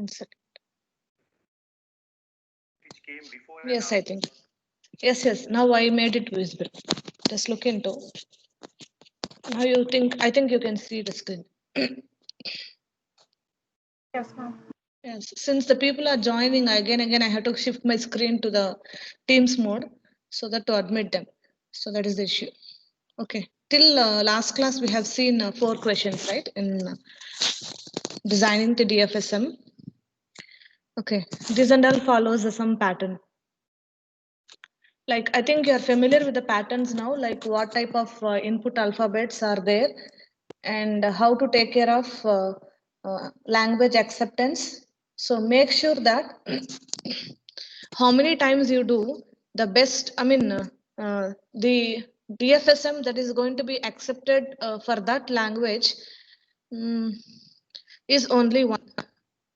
1 second. Which came before? Yes, I think. Yes. Now I made it visible. Just look into. Now you think, I think you can see the screen. Yes, ma'am. Yes, since the people are joining again, I have to shift my screen to the Teams mode so that to admit them. So that is the issue. Okay. Till last class, we have seen 4 questions, right, in designing the DFSM. Okay. This and all follows some pattern. Like, I think you're familiar with the patterns now, like what type of input alphabets are there and how to take care of language acceptance. So make sure that how many times you do the best, the DFSM that is going to be accepted for that language is only one.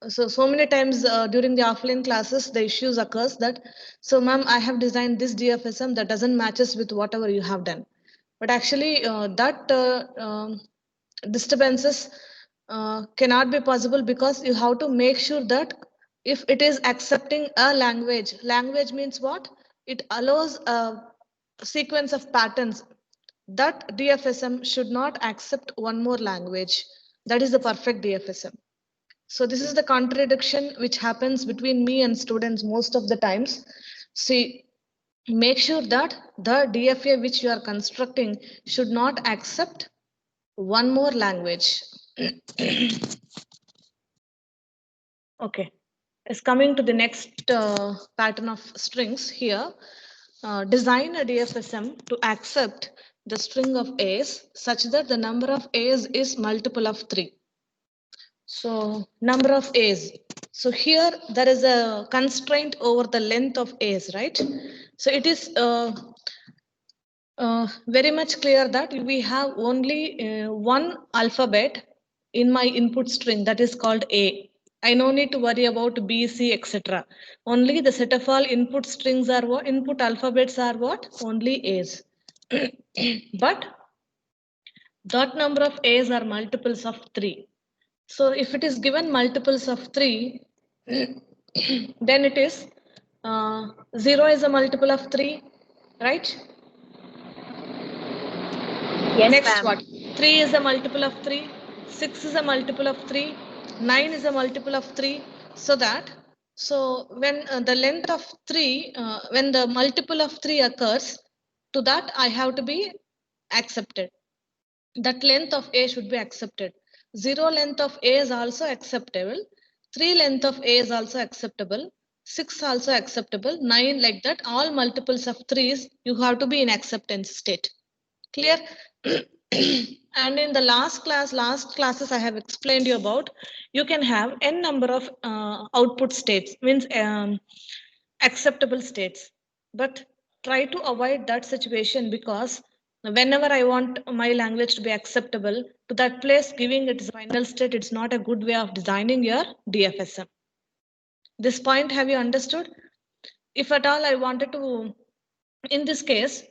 So many times during the offline classes, the issues occurs that, so ma'am, I have designed this DFSM that doesn't matches with whatever you have done. But actually that disturbances cannot be possible because you have to make sure that if it is accepting a language means what? It allows a sequence of patterns that DFSM should not accept one more language. That is the perfect DFSM. So this is the contradiction which happens between me and students most of the times. See, make sure that the DFA which you are constructing should not accept one more language. Okay, it's coming to the next pattern of strings here. Design a DFSM to accept the string of A's such that the number of A's is multiple of 3. So number of A's. So here there is a constraint over the length of A's, right? So it is very much clear that we have only one alphabet in my input string that is called A. I no need to worry about B, C, etc. Only the set of all input strings are what? Input alphabets are what? Only A's. But that number of A's are multiples of 3. So if it is given multiples of 3, then it is 0 is a multiple of 3, right? Yes, Next, ma'am. what? 3 is a multiple of 3, 6 is a multiple of 3, 9 is a multiple of 3. So when the length of 3, when the multiple of 3 occurs, to that I have to be accepted. That length of A should be accepted. 0 length of A is also acceptable. 3 length of A is also acceptable. 6 also acceptable. 9 like that. All multiples of 3's, you have to be in acceptance state. Clear? And in the last classes I have explained you about, you can have n number of output states, means acceptable states. But try to avoid that situation, because whenever I want my language to be acceptable to that place, giving its final state, it's not a good way of designing your DFSM. This point have you understood? If at all I wanted to, in this case,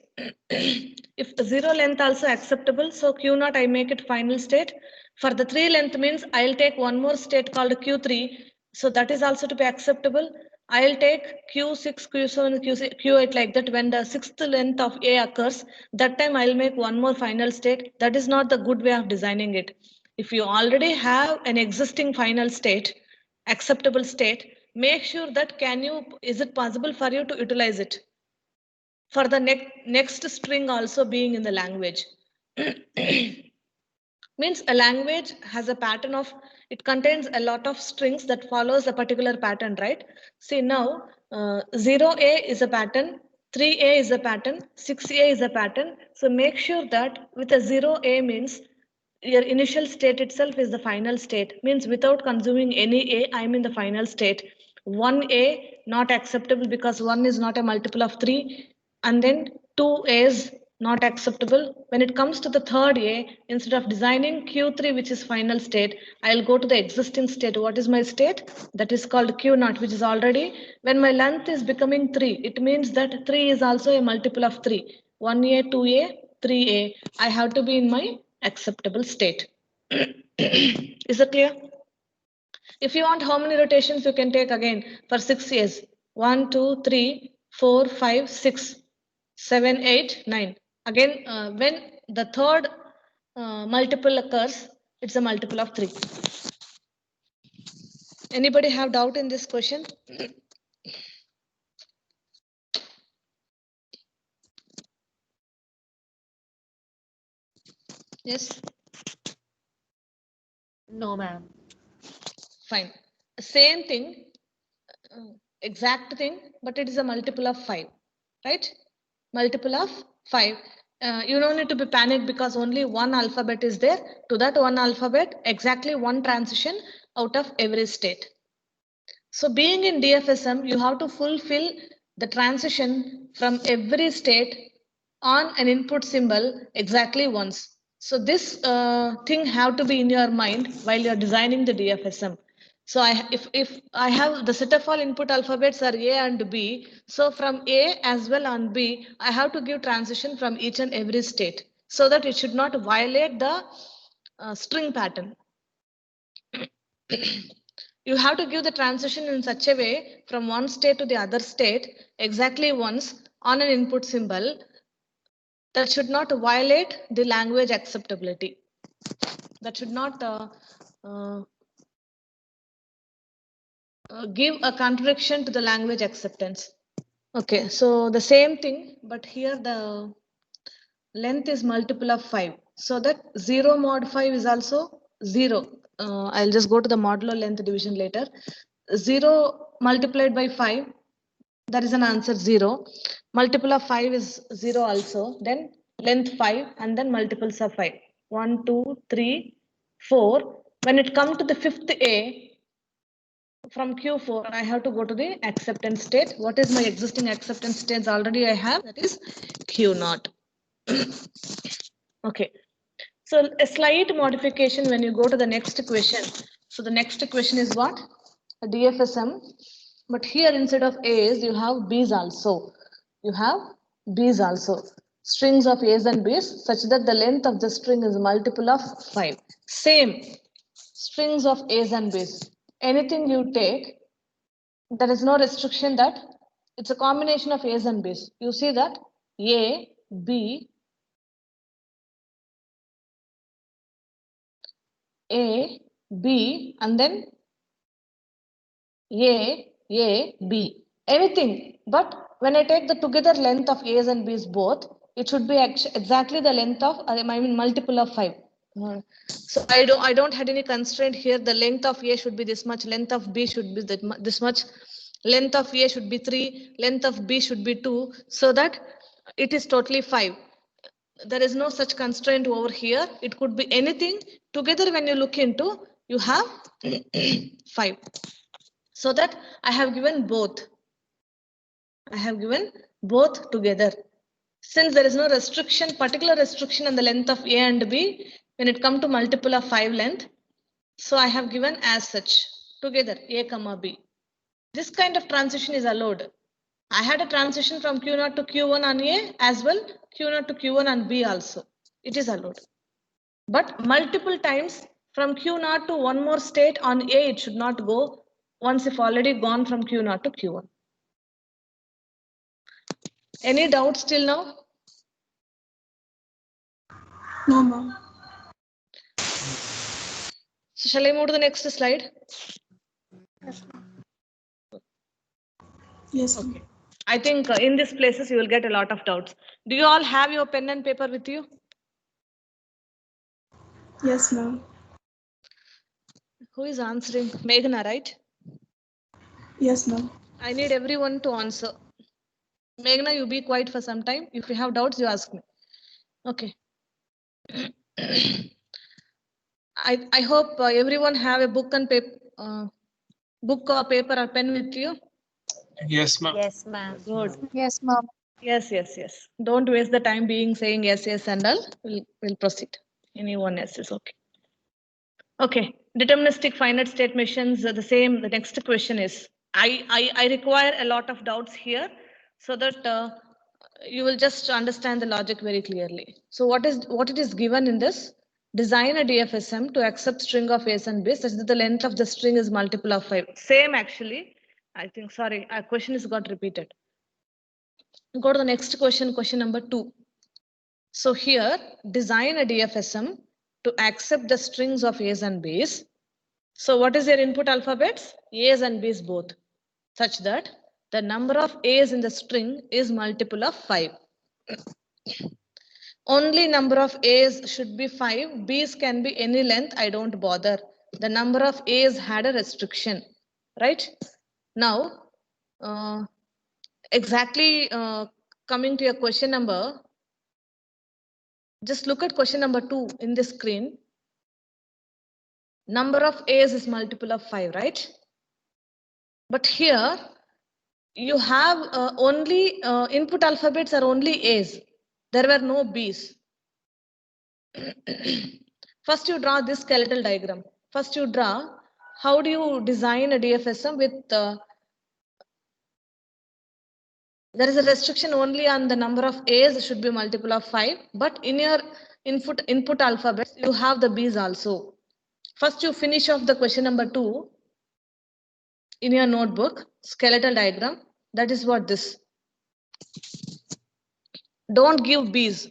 if 0 length also acceptable, so Q0 I make it final state. For the 3 length means I'll take one more state called Q3, so that is also to be acceptable. I'll take Q6, Q7, Q8 like that. When the 6th length of A occurs, that time I'll make one more final state. That is not the good way of designing it. If you already have an existing final state, acceptable state, make sure that is it possible for you to utilize it for the next string also being in the language. Means a language has a pattern of, it contains a lot of strings that follows a particular pattern, right? See now 0A is a pattern, 3A is a pattern, 6A is a pattern. So make sure that with a 0A means your initial state itself is the final state, means without consuming any A, I'm in the final state. 1A not acceptable because 1 is not a multiple of 3, and then 2 is not acceptable. When it comes to the third A, instead of designing Q3, which is final state, I'll go to the existing state. What is my state? That is called Q0, which is already, when my length is becoming 3, it means that 3 is also a multiple of 3. 1A, 2A, 3A. I have to be in my acceptable state. Is that clear? If you want how many rotations, you can take again for 6 years. 1, 2, 3, 4, 5, 6, 7, 8, 9. Again, when the third multiple occurs, it's a multiple of 3. Anybody have doubt in this question? Yes. No, ma'am. Fine. Same thing, exact thing, but it is a multiple of 5, right? Multiple of 5. You don't need to be panicked because only one alphabet is there. To that one alphabet, exactly one transition out of every state. So being in DFSM, you have to fulfill the transition from every state on an input symbol exactly once. So this thing have to be in your mind while you're designing the DFSM. So if I have the set of all input alphabets are A and B, so from A as well on B, I have to give transition from each and every state so that it should not violate the string pattern. You have to give the transition in such a way from one state to the other state exactly once on an input symbol that should not violate the language acceptability. That should not uh, give a contradiction to the language acceptance. Okay, so the same thing, but here the length is multiple of 5. So that 0 mod 5 is also 0. I'll just go to the modulo length division later. 0 multiplied by 5, that is an answer 0. Multiple of 5 is 0 also. Then length 5 and then multiples of 5. 1, 2, 3, 4. When it comes to the fifth A, from Q4, I have to go to the acceptance state. What is my existing acceptance states already I have? That is Q0. Okay. So a slight modification when you go to the next question. So the next question is what? A DFSM. But here instead of A's, you have B's also. You have B's also. Strings of A's and B's such that the length of the string is a multiple of 5. Same. Strings of A's and B's. Anything you take, there is no restriction that it's a combination of A's and B's. You see that A, B, A, B, and then B, anything. But when I take the together length of A's and B's both, it should be exactly the length of, I mean, multiple of 5. So I don't had any constraint here. The length of A should be this much, length of B should be this much, length of A should be 3, length of B should be 2, so that it is totally 5. There is no such constraint over here. It could be anything. Together when you look into, you have 5. So that I have given both. I have given both together. Since there is no restriction, particular restriction on the length of A and B, when it comes to multiple of 5 length, so I have given as such, together A comma B. This kind of transition is allowed. I had a transition from Q0 to Q1 on A as well, Q0 to Q1 on B also. It is allowed. But multiple times from Q0 to one more state on A, it should not go once if already gone from Q0 to Q1. Any doubts till now? No, ma'am. So shall I move to the next slide? Yes. Okay. I think in these places you will get a lot of doubts. Do you all have your pen and paper with you? Yes, ma'am. Who is answering? Meghna, right? Yes, ma'am. I need everyone to answer. Meghna, you be quiet for some time. If you have doubts, you ask me. Okay. I hope everyone have a book and paper, book or paper or pen with you. Yes, ma'am. Yes, ma'am. Good. Yes, ma'am. Yes. Don't waste the time being saying yes and all. We'll proceed. Anyone else is okay. Okay. Deterministic finite state machines are the same. The next question is I require a lot of doubts here so that you will just understand the logic very clearly. So what it is given in this? Design a DFSM to accept string of A's and B's such that the length of the string is multiple of 5. Same actually. I think, sorry, a question is got repeated. Go to the next question, question number 2. So here, design a DFSM to accept the strings of A's and B's. So what is your input alphabets? A's and B's both, such that the number of A's in the string is multiple of 5. Only number of A's should be 5. B's can be any length. I don't bother. The number of A's had a restriction, right? Now, exactly coming to your question number, just look at question number 2 in the screen. Number of A's is multiple of 5, right? But here you have only input alphabets are only A's. There were no B's. First you draw this skeletal diagram. First you draw how do you design a DFSM with there is a restriction only on the number of A's should be multiple of 5, but in your input alphabets you have the B's also. First you finish off the question number 2 in your notebook, skeletal diagram. That is what this. Don't give B's,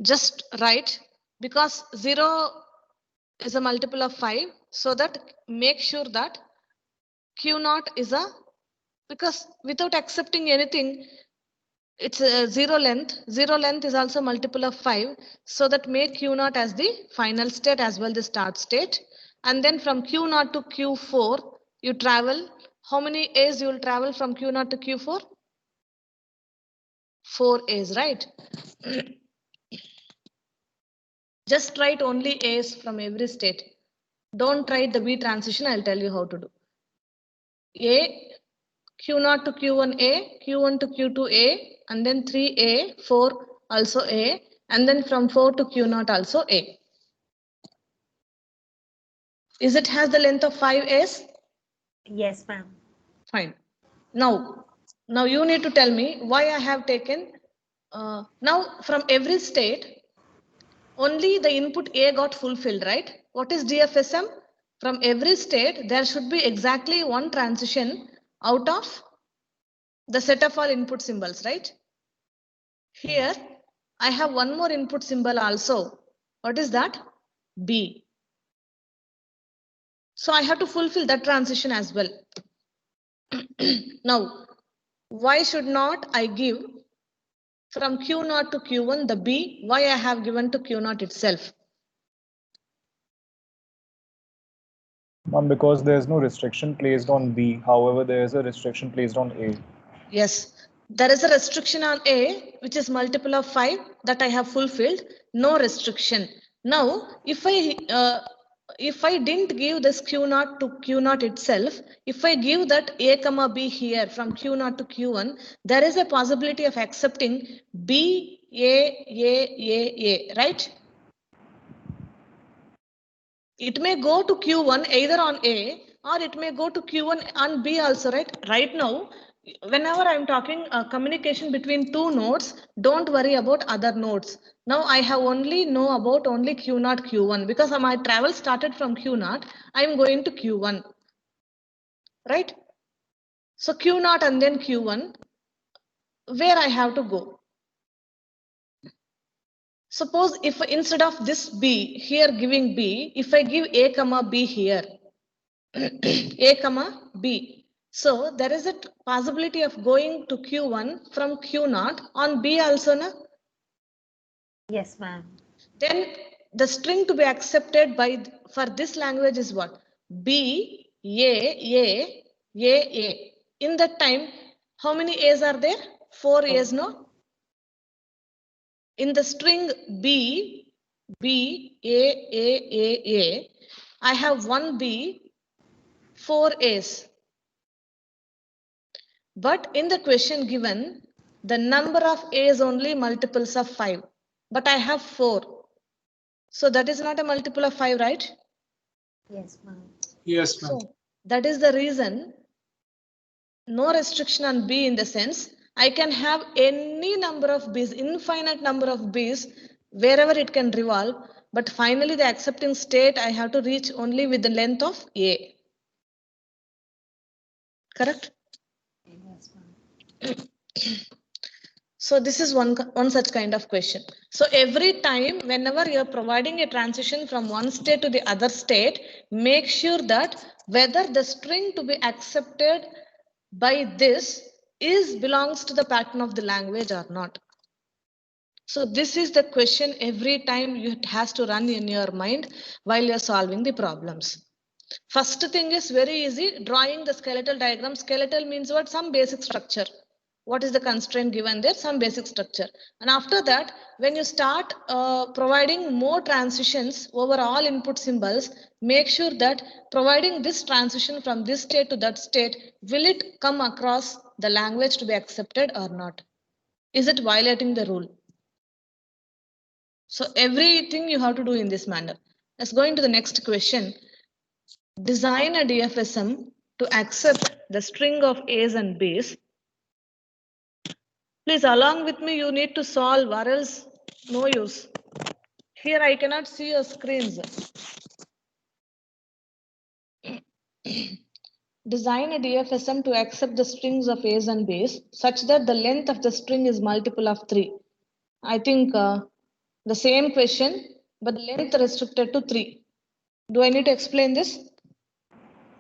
just write, because 0 is a multiple of 5, so that make sure that Q0 is a, because without accepting anything, it's a 0 length. 0 length is also multiple of 5, so that make Q0 as the final state as well the start state. And then from Q0 to Q4, you travel. How many A's you will travel from Q0 to Q4? 4 A's, right? Just write only A's from every state. Don't write the B transition. I'll tell you how to do. A, Q0 to Q1 A, Q1 to Q2 A, and then 3A, 4 also A, and then from 4 to Q0 also A. Is it has the length of 5 A's? Yes, ma'am. Fine. Now you need to tell me why I have taken, now from every state, only the input A got fulfilled, right? What is DFSM? From every state, there should be exactly one transition out of the set of all input symbols, right? Here, I have one more input symbol also. What is that? B. So I have to fulfill that transition as well. Now, why should not I give from Q0 to Q1 the B? Why I have given to Q0 itself? Because there is no restriction placed on B. However, there is a restriction placed on A. Yes, there is a restriction on A, which is multiple of 5 that I have fulfilled. No restriction. Now, if I didn't give this Q0 to Q0 itself, if I give that A comma B here from Q0 to Q1, there is a possibility of accepting B, A, right? It may go to Q1 either on A or it may go to Q1 on B also, right? Right now, whenever I'm talking communication between two nodes, don't worry about other nodes. Now I have only know about only Q0, Q1 because my travel started from Q0. I'm going to Q1, right? So Q0 and then Q1, where I have to go. Suppose if instead of this B here giving B, if I give A comma B here, A comma B. So there is a possibility of going to Q1 from Q0 on B also, na? Yes, ma'am. Then the string to be accepted by for this language is what? B, A. In that time, how many A's are there? 4 A's, no? In the string B, A, I have one B, 4 A's. But in the question given, the number of A's only multiples of 5. But I have 4. So that is not a multiple of 5, right? Yes, ma'am. Yes, ma'am. So that is the reason no restriction on B in the sense I can have any number of B's, infinite number of B's, wherever it can revolve. But finally, the accepting state, I have to reach only with the length of A. Correct? Yes, ma'am. So this is one such kind of question. So every time, whenever you're providing a transition from one state to the other state, make sure that whether the string to be accepted by this belongs to the pattern of the language or not. So this is the question every time it has to run in your mind while you're solving the problems. First thing is very easy, drawing the skeletal diagram. Skeletal means what? Some basic structure. What is the constraint given there? Some basic structure. And after that, when you start providing more transitions over all input symbols, make sure that providing this transition from this state to that state, will it come across the language to be accepted or not? Is it violating the rule? So everything you have to do in this manner. Let's go into the next question. Design a DFSM to accept the string of A's and B's. Please, along with me, you need to solve, or else no use. Here I cannot see your screens. Design a DFSM to accept the strings of A's and B's such that the length of the string is multiple of 3. I think the same question, but the length restricted to 3. Do I need to explain this?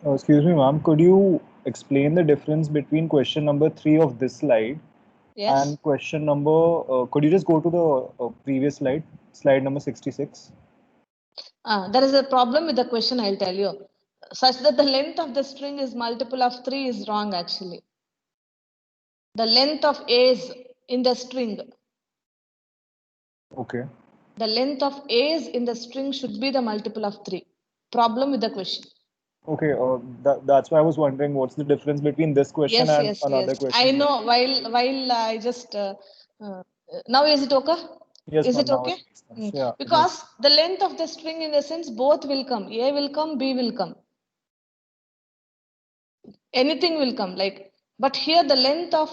Excuse me, ma'am. Could you explain the difference between question number 3 of this slide Yes. and question number? Could you just go to the previous slide, slide number 66? There is a problem with the question, I'll tell you. Such that the length of the string is multiple of 3 is wrong actually. The length of A's in the string. Okay. The length of A's in the string should be the multiple of 3. Problem with the question. Okay, that's why I was wondering what's the difference between this question and another question. I know. While I just now is it okay? Yes, Is ma'am, it now okay? it makes sense. Yeah, it Because the length of the string, in a sense, both will come. A will come, B will come. Anything will come. But here the length of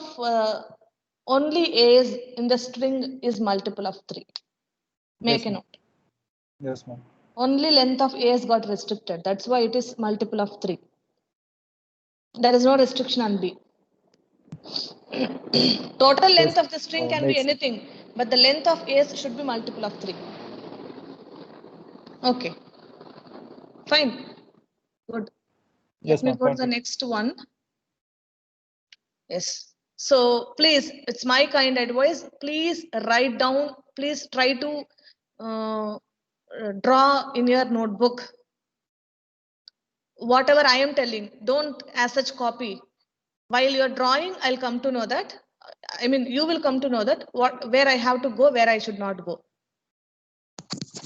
only A's in the string is multiple of 3. Make a note. Yes, ma'am. Only length of A's got restricted. That's why it is multiple of 3. There is no restriction on B. Total length of the string can be anything, but the length of A's should be multiple of 3. Okay. Fine. Good. Yes, Let me ma'am. go to the next one. Yes. So please, it's my kind advice. Please write down. Please try to draw in your notebook whatever I am telling. Don't as such copy. While you are drawing, I'll come to know that. I mean, you will come to know that where I have to go, where I should not go.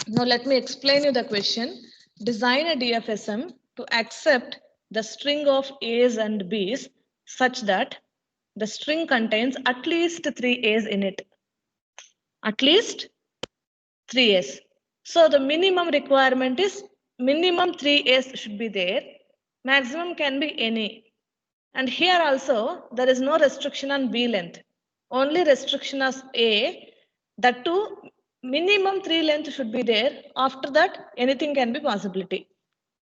Now let me explain you the question. Design a DFSM to accept the string of A's and B's such that the string contains at least 3 A's in it. At least 3 A's. So the minimum requirement is minimum 3 A's should be there. Maximum can be any. And here also there is no restriction on B length. Only restriction of A. That too, minimum 3 length should be there. After that, anything can be possibility.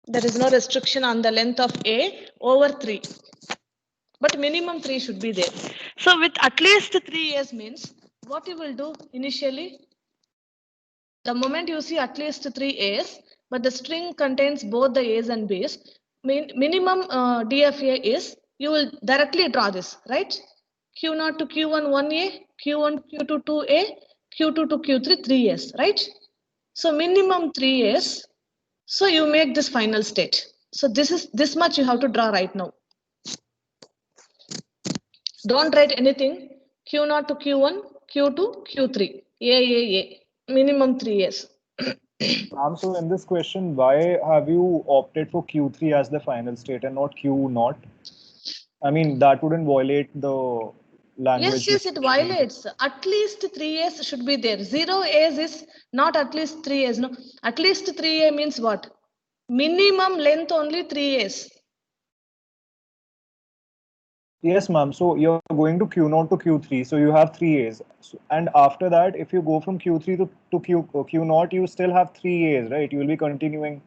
There is no restriction on the length of A over 3. But minimum 3 should be there. So with at least 3 A's means, what you will do initially, the moment you see at least 3 A's, but the string contains both the A's and B's, minimum DFA is, you will directly draw this, right? Q0 to Q1, 1A, Q1, Q2, 2A, Q2 to Q3, 3A's, right? So minimum 3A's. So you make this final state. So this much you have to draw right now. Don't write anything. Q0 to Q1, Q2, Q3, A. Minimum 3A's. So in this question, why have you opted for Q3 as the final state and not Q0? I mean, that wouldn't violate the language. Yes, it violates. At least 3 A's should be there. 0 A's is not at least 3 A's. No, at least 3A means what? Minimum length only 3 A's. Yes, ma'am. So you're going to Q0 to Q3. So you have three A's. So, and after that, if you go from Q3 to Q0, you still have three A's, right? You will be continuing,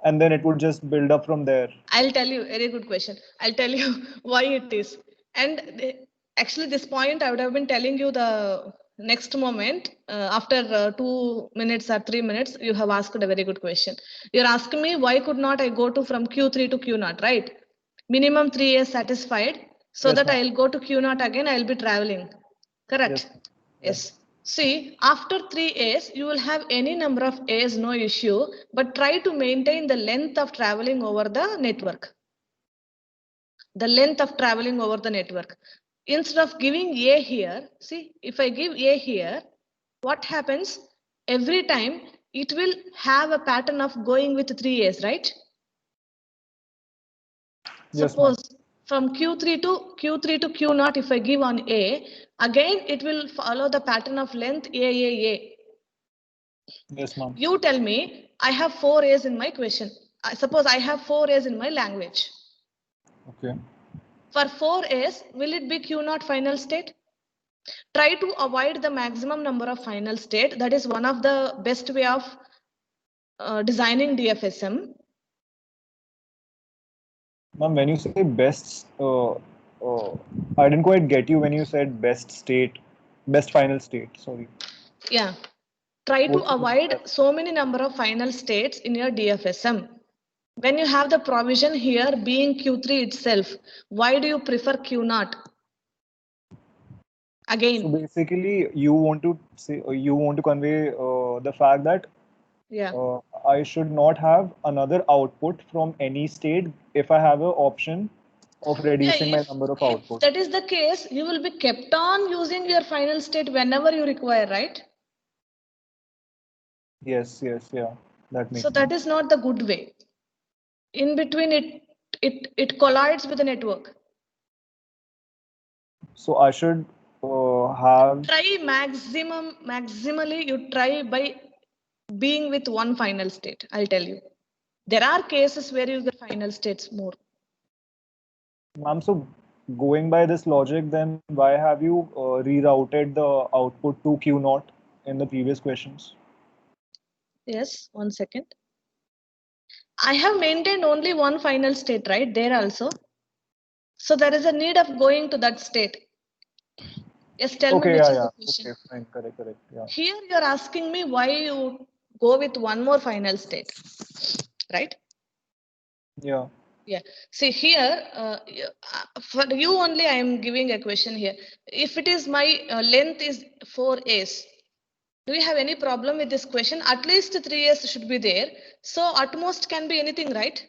and then it would just build up from there. I'll tell you, very good question. I'll tell you why it is. And actually, this point I would have been telling you the next moment after 2 minutes or 3 minutes. You have asked a very good question. You're asking me why could not I go to from Q3 to Q0, right? Minimum 3 years satisfied, so Yes, that ma'am. I'll go to Q0 again. I'll be traveling. Yes. Correct. Yes. Yes. See, after 3 A's, you will have any number of A's, no issue, but try to maintain the length of traveling over the network. The length of traveling over the network. Instead of giving A here, see, if I give A here, what happens? Every time it will have a pattern of going with 3 A's, right? Yes, ma'am. Suppose from Q3 to Q0, if I give on A, again it will follow the pattern of length A. Yes, ma'am. You tell me, I have 4 A's in my question. I suppose I have 4 A's in my language. Okay. For 4 A's, will it be Q0 final state? Try to avoid the maximum number of final state. That is one of the best way of designing DFSM. Ma'am, when you say best, I didn't quite get you when you said best state, best final state. Sorry. Yeah. Try to What do you mean by avoid so many number of final states in your DFSM. When you have the provision here being Q3 itself, why do you prefer Q0? Again. So basically, you want to say, you want to convey the fact that Yeah. I should not have another output from any state if I have an option of Yeah, reducing my number of if outputs. that is the case, you will be kept on using your final state whenever you require, right? Yes, yes, yeah, that So makes that sense. is not the good way. In between it collides with the network. So I should have, Try maximally you try by being with one final state. I'll tell you. There are cases where you get final states more. ma'am, so going by this logic, then why have you rerouted the output to Q0 in the previous questions? Yes, 1 second. I have maintained only one final state, right? There also. So there is a need of going to that state. Yes, tell me Okay, which yeah, is yeah. the question. Okay, fine, correct, correct. Yeah. Here you're asking me why you go with one more final state, right? Yeah. Yeah. See here, for you only I am giving a question here. If it is my length is 4 A's, do you have any problem with this question? At least 3 A's should be there. So at most can be anything, right?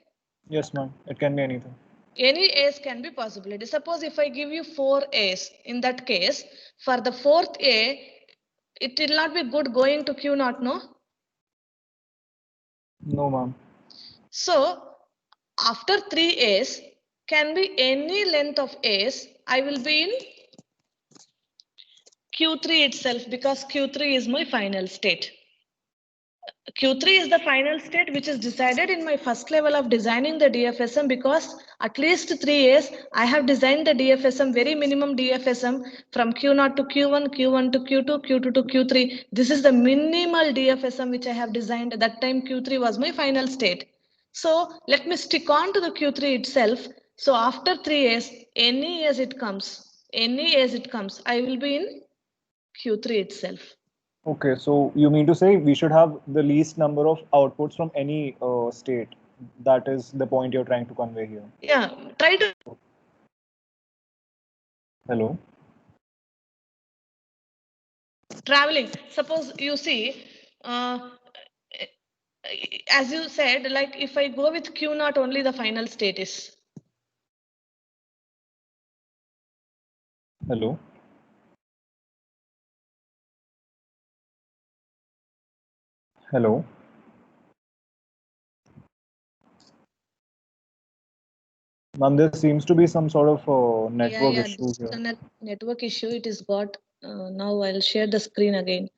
Yes, ma'am. It can be anything. Any A's can be possibility. Suppose if I give you 4 A's, in that case, for the fourth A, it will not be good going to Q0, no? No, ma'am. So after 3 A's can be any length of A's. I will be in Q3 itself because Q3 is my final state. Q3 is the final state which is decided in my first level of designing the DFSM because at least 3 years I have designed the DFSM, very minimum DFSM from Q0 to Q1, Q1 to Q2, Q2 to Q3. This is the minimal DFSM which I have designed. At that time Q3 was my final state. So let me stick on to the Q3 itself. So after 3 years, any as it comes, I will be in Q3 itself. Okay, so you mean to say we should have the least number of outputs from any state. That is the point you're trying to convey here. Yeah, try to Hello? traveling. Suppose you see, as you said, like if I go with Q0 only, the final state is. Hello? Hello? Ma'am, there seems to be some sort of network Yeah, issue this is here. the network issue. It is got. Now I'll share the screen again.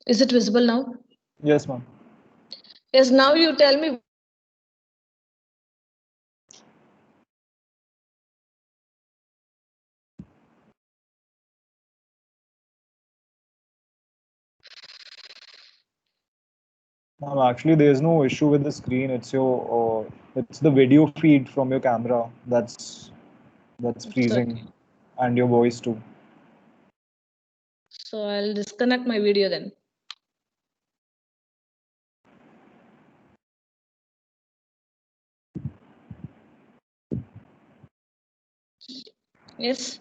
Is it visible now? Yes, ma'am. Yes, now you tell me. Ma'am, actually, there is no issue with the screen. It's the video feed from your camera that's freezing, and your voice too. So I'll disconnect my video then. Yes.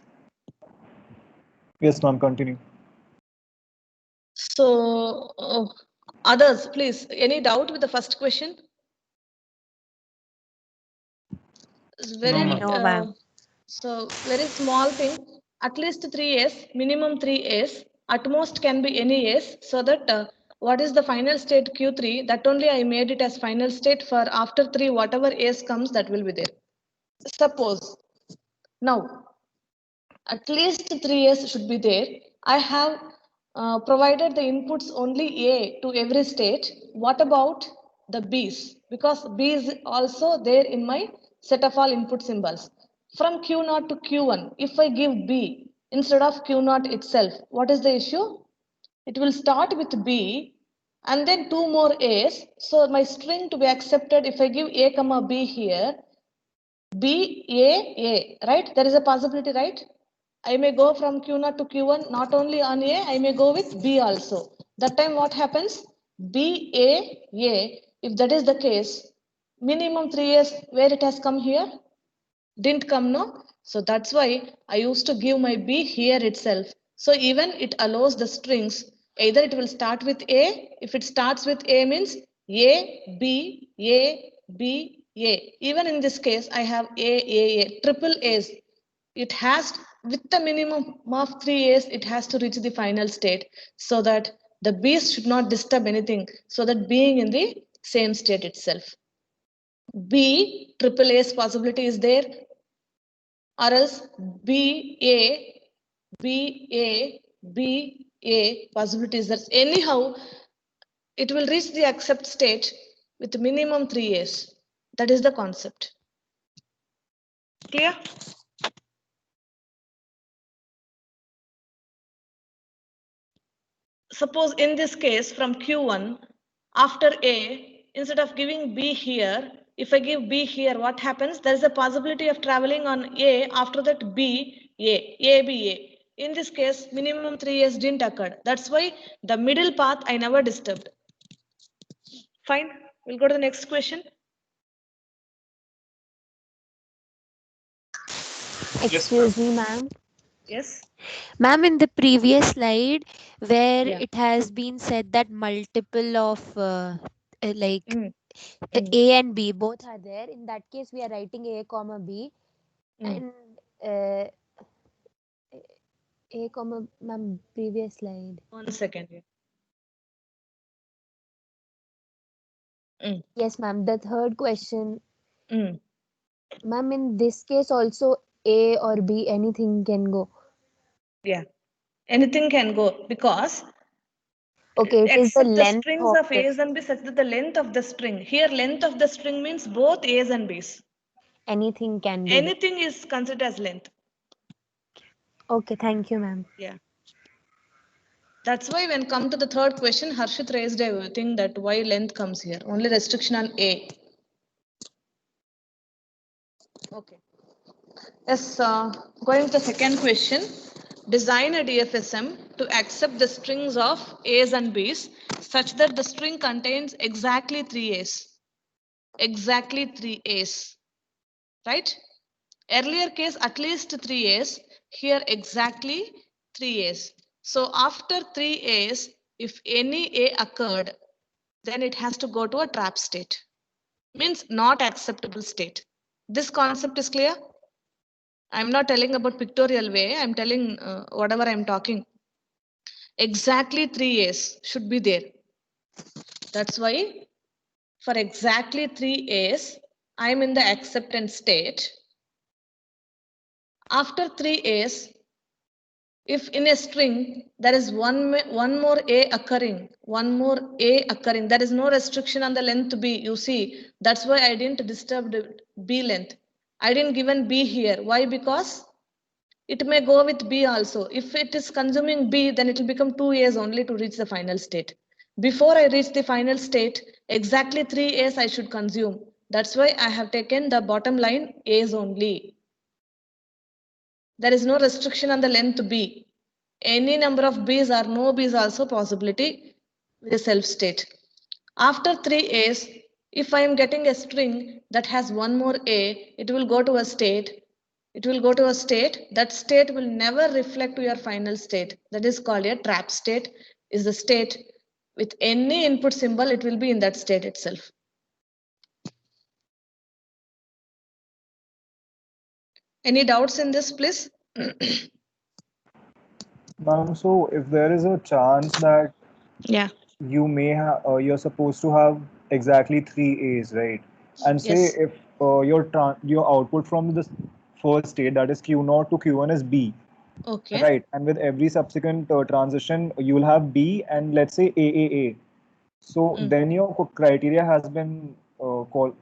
Yes, ma'am. Continue. So others, please. Any doubt with the first question? It's very ma'am. No, ma'am. so very small thing. At least 3 A's, minimum 3 A's. At most can be any A's. So that what is the final state Q3? That only I made it as final state for after 3, whatever A's comes, that will be there. Suppose now at least 3 A's should be there. I have provided the inputs only A to every state. What about the B's? Because B is also there in my set of all input symbols. From Q0 to Q1, if I give B instead of Q0 itself, what is the issue? It will start with B and then 2 more A's. So my string to be accepted, if I give A comma B here, B, A, right? There is a possibility, right? I may go from Q0 to Q1, not only on A, I may go with B also. That time what happens? B, A. If that is the case, minimum 3 years, where it has come here? Didn't come, no? So that's why I used to give my B here itself. So even it allows the strings, either it will start with A. If it starts with A means A, B, A, B, A. Even in this case, I have A, triple A's. It has, with the minimum of 3 A's, it has to reach the final state so that the B's should not disturb anything, so that being in the same state itself. B, triple A's possibility is there, or else B, A possibilities that anyhow it will reach the accept state with minimum 3 A's. That is the concept. Clear? Suppose in this case from Q1 after A, instead of giving B here, if I give B here, what happens? There is a possibility of traveling on A, after that B, A. In this case, minimum 3 years didn't occur. That's why the middle path I never disturbed. Fine. We'll go to the next question. Excuse me, ma'am. Yes. Ma'am, in the previous slide where Yeah. it has been said that multiple of like Mm. A and B both are there. In that case, we are writing A comma B and uh, A comma, ma'am, previous slide. 1 second. Yes, ma'am. The third question, Mm. ma'am, in this case also A or B, anything can go. Yeah. Anything can go because Okay, it is the except the length strings of of it. A's and B's such that the length of the string. Here, length of the string means both A's and B's. Anything can be there. Anything is considered as length. Okay, thank you, ma'am. Yeah. That's why when come to the third question, Harshit raised a thing that why length comes here. Only restriction on A. Okay. Yes, going to the second question. Design a DFSM to accept the strings of A's and B's such that the string contains exactly 3 A's. Exactly 3 A's. Right? Earlier case, at least 3 A's. Here, exactly 3 A's. So after 3 A's, if any A occurred, then it has to go to a trap state. Means not acceptable state. This concept is clear? I'm not telling about pictorial way. I'm telling whatever I'm talking. Exactly 3 A's should be there. That's why for exactly 3 A's, I'm in the acceptance state. After 3 A's, If in a string there is one more A occurring, there is no restriction on the length B. You see, that's why I didn't disturb the B length. I didn't given B here. Why? Because it may go with B also. If it is consuming B, then it will become 2 A's only to reach the final state. Before I reach the final state, exactly 3 A's I should consume. That's why I have taken the bottom line A's only. There is no restriction on the length B. Any number of B's or no B's also possibility with a self state. After 3 A's, if I am getting a string that has one more A, it will go to a state. It will go to a state. That state will never reflect to your final state. That is called a trap state. Is the state with any input symbol, it will be in that state itself. Any doubts in this, please? Ma'am, so if there is a chance that Yeah. you may have, you're supposed to have exactly 3 A's, right? And say Yes. if your output from the first state, that is Q0 to Q1, is B, Okay. right? And with every subsequent transition, you will have B and let's say AAA. So then your criteria has been called.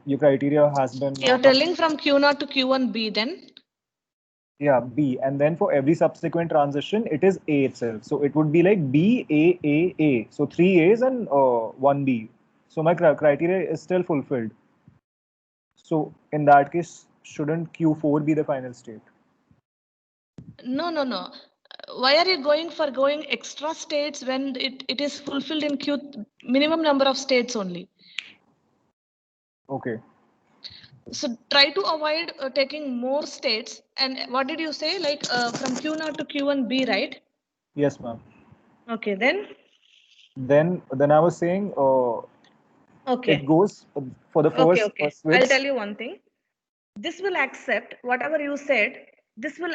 Your criteria has been You're telling from Q0 to Q1B then? yeah, B, and then for every subsequent transition, it is A itself. So it would be like B, A, A, A. So 3 A's and 1B. So my criteria is still fulfilled. So in that case, shouldn't Q4 be the final state? No, no, no. Why are you going for going extra states when it is fulfilled in Q minimum number of states only? Okay. So try to avoid taking more states. And what did you say? Like from Q0 to Q1B, right? Yes, ma'am. Okay, then. Then I was saying Okay. it goes for the Okay, first okay. switch. I'll tell you one thing. This will accept whatever you said. This will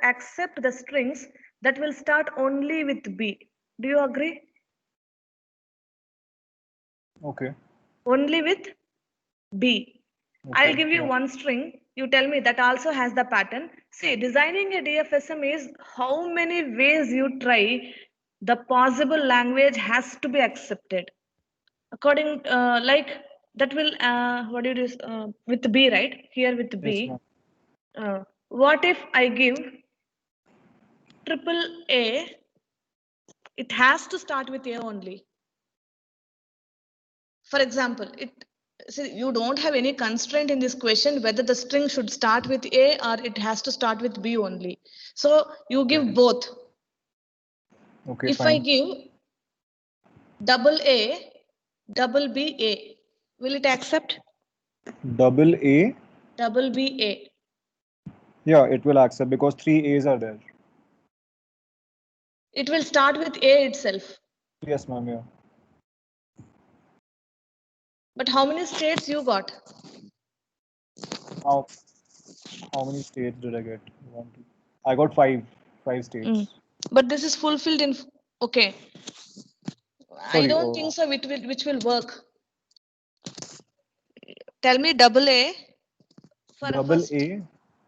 accept the strings that will start only with B. Do you agree? Okay. Only with B. I'll Okay. give you Yeah. one string. You tell me that also has the pattern. See, designing a DFSM is how many ways you try, the possible language has to be accepted. According, like that will, what do you do, with B, right? Here with Yes, B. ma'am. What if I give triple A? It has to start with A only. For example, you don't have any constraint in this question whether the string should start with A or it has to start with B only. So you give both. Okay, If I fine. give double A, double B A, will it accept? Double A. Double B A. Yeah, it will accept because 3 A's are there. It will start with A itself. Yes, ma'am. Yeah. But how many states you got? How many states did I get? One, two. I got five states. But this is fulfilled in, okay. I Sorry. don't think so which will work. Tell me double A for a Double A.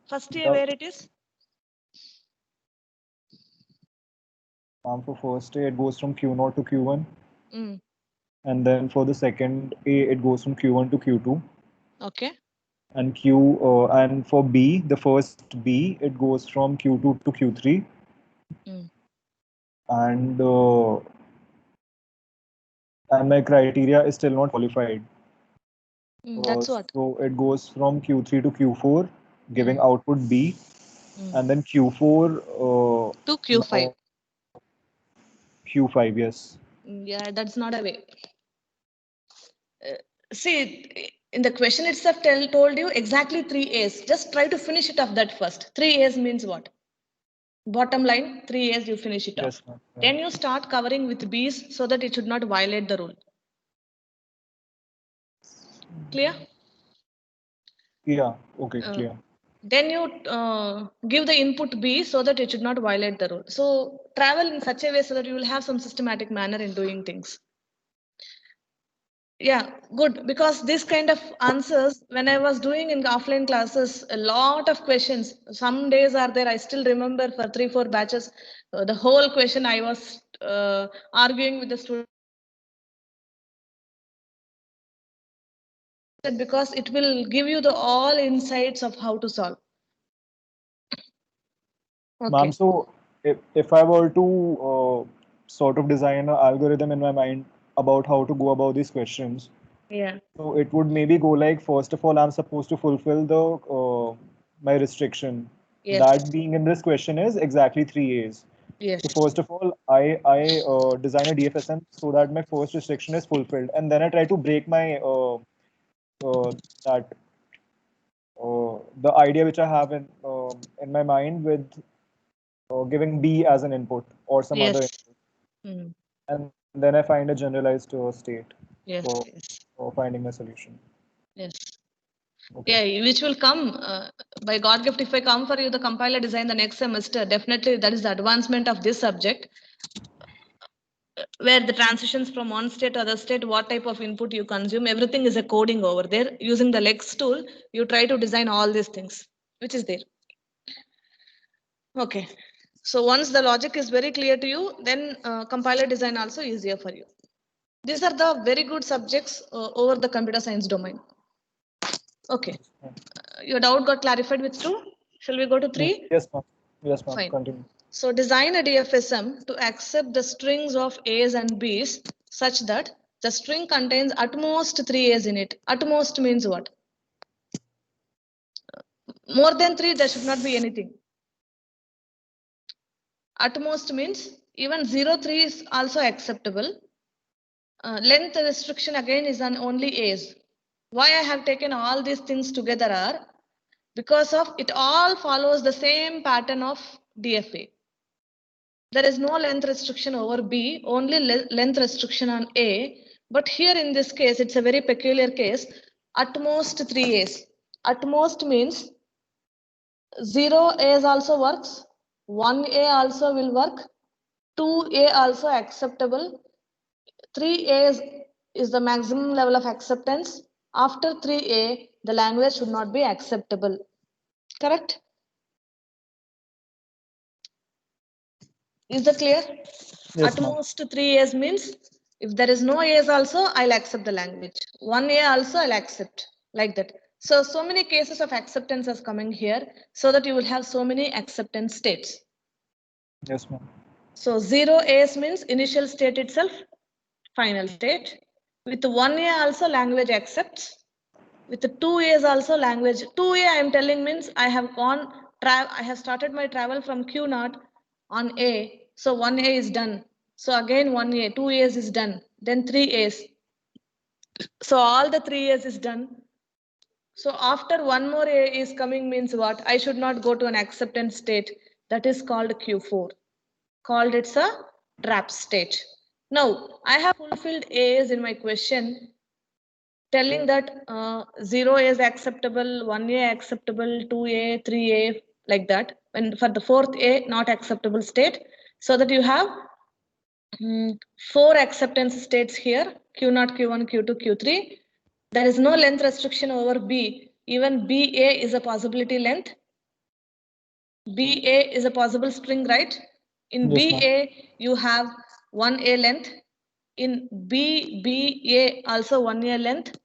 first A dou- where it is? For first A, it goes from Q0 to Q1, Mm, and then for the second A, it goes from Q1 to Q2, okay. and for B, the first B, it goes from Q2 to Q3, Mm. and my criteria is still not qualified. That's what. So it goes from Q3 to Q4, giving Mm. output B, and then Q4 To Q5. now Q5, yes. Yeah, that's not a way. See, in the question itself told you exactly 3 A's. Just try to finish it off that first. 3 A's means what? Bottom line, 3 A's you finish it Yes, off. ma'am. Yeah. Then you start covering with B's so that it should not violate the rule. Clear? Yeah, okay, clear. Then you give the input B so that it should not violate the rule. So travel in such a way so that you will have some systematic manner in doing things. Yeah, good. Because this kind of answers, when I was doing in offline classes, a lot of questions. Some days are there, I still remember for 3-4 batches, the whole question I was arguing with the student. Because it will give you the all insights of how to solve. Okay. Ma'am, so if I were to sort of design an algorithm in my mind about how to go about these questions, Yeah. so it would maybe go like, first of all, I'm supposed to fulfill the my restriction. Yes. That being in this question is exactly 3 A's. Yes. So first of all, I design a DFSM so that my first restriction is fulfilled, and then I try to break my that the idea which I have in my mind with giving B as an input or some other Yes. input, and then I find a generalized state Yes. for, Yes. for finding my solution. Yes. Okay. Yeah, which will come by God gift. If I come for you the compiler design the next semester, definitely that is the advancement of this subject, where the transitions from one state to other state, what type of input you consume, everything is a coding over there. Using the Lex tool, you try to design all these things, which is there. Okay. So once the logic is very clear to you, then compiler design also easier for you. These are the very good subjects over the computer science domain. Okay. Your doubt got clarified with 2? Shall we go to 3? Yes, ma'am. Yes, ma'am. Fine. Continue. So design a DFSM to accept the strings of A's and B's such that the string contains at most 3 A's in it. At most means what? More than 3, there should not be anything. At most means even 0-3 is also acceptable. Length restriction again is on only A's. Why I have taken all these things together are because of it all follows the same pattern of DFA. There is no length restriction over B, only length restriction on A. But here in this case, it's a very peculiar case. At most 3 A's. At most means 0 A's also works. 1A also will work. 2A also acceptable. 3A is the maximum level of acceptance. After 3A, the language should not be acceptable. Correct? Is that clear? Yes, At ma'am. most 3 A's means if there is no A's also, I'll accept the language. 1A also I'll accept, like that. So many cases of acceptance is coming here so that you will have so many acceptance states. Yes, ma'am. So 0 A's means initial state itself, final state. With 1A also language accepts. With the 2A's also language. 2A I am telling means I have I have started my travel from Q0 on A. So 1A is done. So again 1A, 2A's is done. Then 3A's. So all the 3A's is done. So after one more A is coming means what? I should not go to an acceptance state. That is called Q4. Called it's a trap state. Now I have fulfilled A's in my question, telling that 0 is acceptable, 1A acceptable, 2A, 3A, like that. And for the fourth A, not acceptable state. So that you have 4 acceptance states here, Q0, Q1, Q2, Q3. There is no length restriction over B. Even BA is a possibility length. BA is a possible string, right? In Yes, ma'am. BA, you have 1A length. In BA, also 1A length.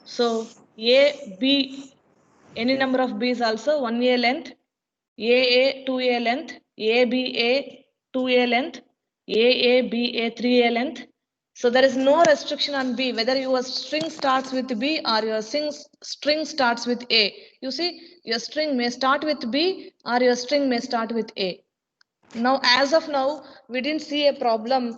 So A, B, any number of B's also 1A length, AA 2A length, ABA 2A length, AABA 3A length. So there is no restriction on B, whether your string starts with B or your string starts with A. You see, your string may start with B or your string may start with A. Now, as of now, we didn't see a problem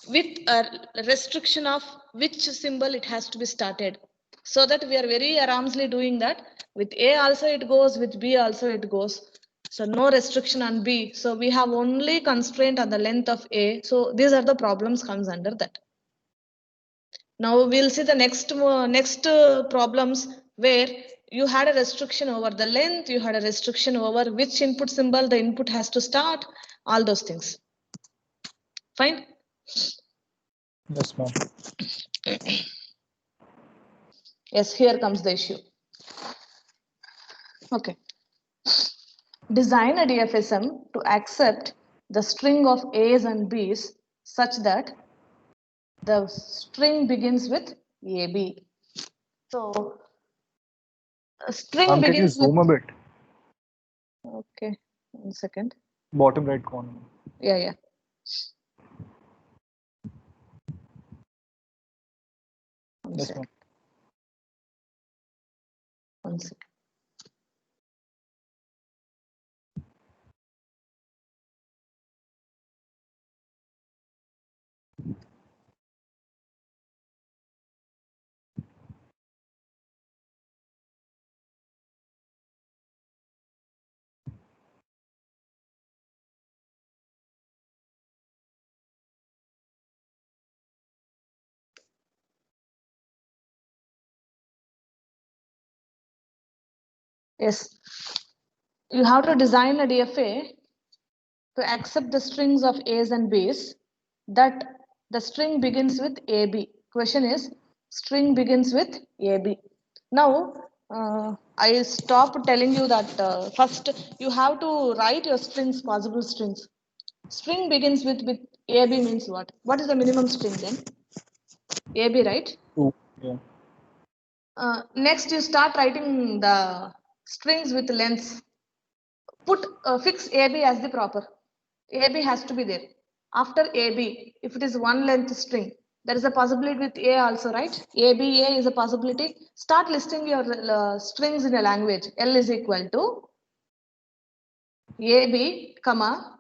with a restriction of which symbol it has to be started. So that we are very aramsly doing that. With A also it goes, with B also it goes. So no restriction on B. So we have only constraint on the length of A. So these are the problems comes under that. Now we'll see the next problems where you had a restriction over the length, you had a restriction over which input symbol the input has to start, all those things. Fine. Yes, ma'am. Yes, here comes the issue. Okay. Design a DFSM to accept the string of A's and B's such that the string begins with AB. So, a string Can you begins with. zoom a bit? Okay, 1 second. Bottom right corner. Yeah. One Yes, second. ma'am. 1 second. Yes, you have to design a DFA to accept the strings of A's and B's that the string begins with AB. Question is, string begins with AB. Now, I stop telling you that first you have to write your strings, possible strings. String begins with AB means what? What is the minimum string then? AB, right? 2. Yeah. Next, you start writing the strings with lengths. Put fix AB as the proper. AB has to be there. After AB, if it is one length string, there is a possibility with A also, right? ABA is a possibility. Start listing your strings in a language. L is equal to AB, comma,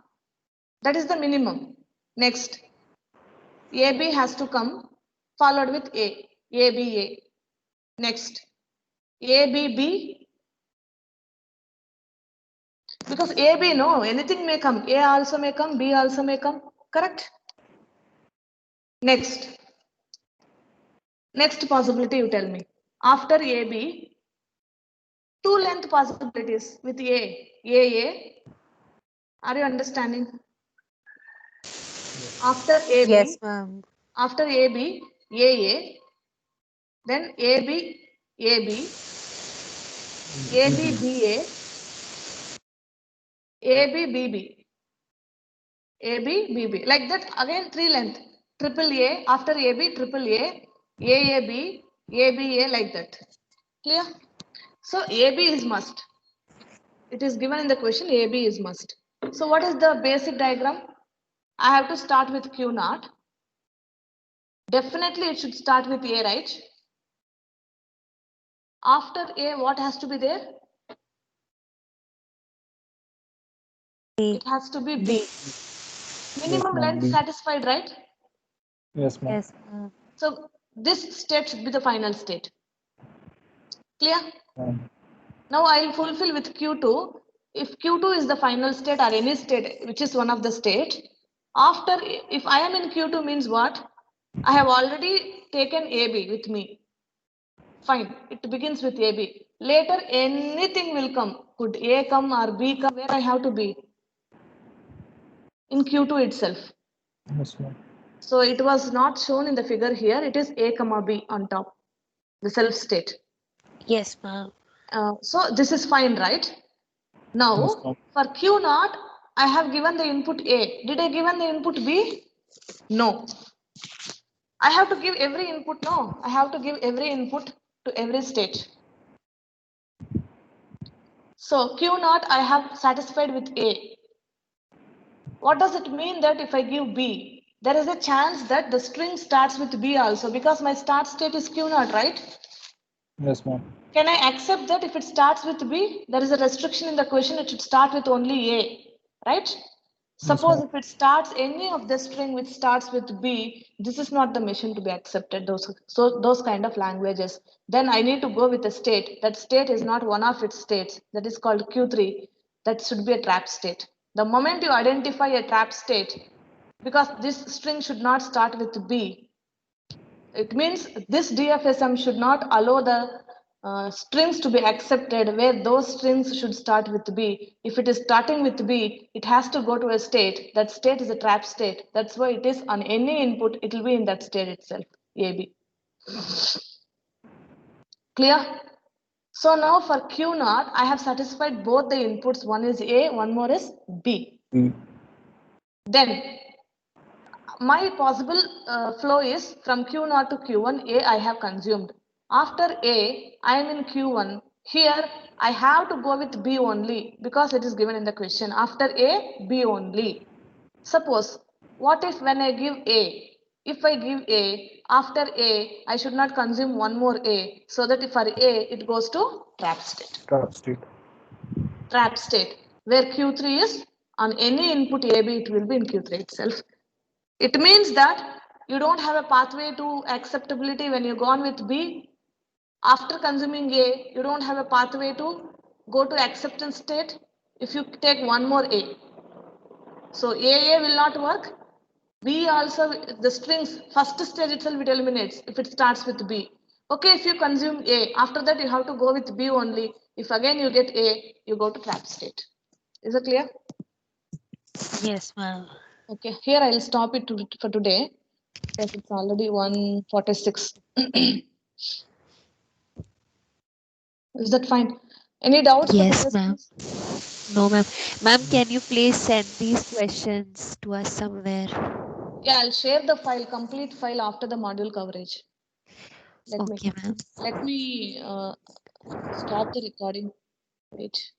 that is the minimum. Next, AB has to come followed with A, ABA. Next, ABB, because AB, no, anything may come. A also may come, B also may come, correct? Next possibility you tell me. After AB, two length possibilities with AA. Are you understanding? After AB, Yes, ma'am. after AB, AA, then AB, ABBA, ABBB, ABBB. Like that again, three length. Triple A, after AB, triple A, AAB, ABA, like that. Clear? So AB is must. It is given in the question, AB is must. So what is the basic diagram? I have to start with Q naught. Definitely it should start with A, right? After A, what has to be there? B. It has to be B. Minimum ma'am, length B. satisfied, right? Yes, ma'am. Yes, ma'am. So this state should be the final state. Clear? Now I'll fulfill with Q2. If Q2 is the final state or any state, which is one of the state, after, if I am in Q2 means what? I have already taken AB with me. Fine, it begins with AB. Later anything will come. Could A come or B come? Where I have to be? In Q2 itself. Yes, ma'am. So it was not shown in the figure here. It is A comma B on top, the self state. Yes, ma'am. So this is fine, right? Now Yes, ma'am. for Q naught, I have given the input A. Did I given the input B? No. I have to give every input. No, I have to give every input to every state. So Q naught I have satisfied with A. What does it mean that if I give B, there is a chance that the string starts with B also because my start state is Q naught, right? Yes, ma'am. Can I accept that if it starts with B, there is a restriction in the question, it should start with only A, right? Suppose if it starts any of the string which starts with B, this is not the machine to be accepted, those kind of languages. Then I need to go with a state. That state is not one of its states. That is called Q3. That should be a trap state. The moment you identify a trap state, because this string should not start with B, it means this DFSM should not allow the strings to be accepted where those strings should start with B. If it is starting with B, it has to go to a state. That state is a trap state. That's why it is on any input, it will be in that state itself, AB. Clear? So now for Q naught, I have satisfied both the inputs. One is A, one more is B. Then my possible flow is from Q naught to Q1, A I have consumed. After A, I am in Q1. Here, I have to go with B only because it is given in the question. After A, B only. Suppose, what if when I give A, if I give A, after A, I should not consume one more A, so that for A, it goes to trap state. Trap state. Trap state, where Q3 is on any input AB, it will be in Q3 itself. It means that you don't have a pathway to acceptability when you go on with B. After consuming A, you don't have a pathway to go to acceptance state if you take one more A. So AA will not work. B also, the strings, first stage itself it eliminates if it starts with B. Okay, if you consume A, after that you have to go with B only. If again you get A, you go to trap state. Is it clear? Yes, ma'am. Okay, here I will stop it for today because it's already 1:46. Is that fine? Any doubts? Yes, for ma'am. questions? No, ma'am. Ma'am, can you please send these questions to us somewhere? Yeah, I'll share the file, complete file after the module coverage. Okay, ma'am. Let me stop the recording. Wait.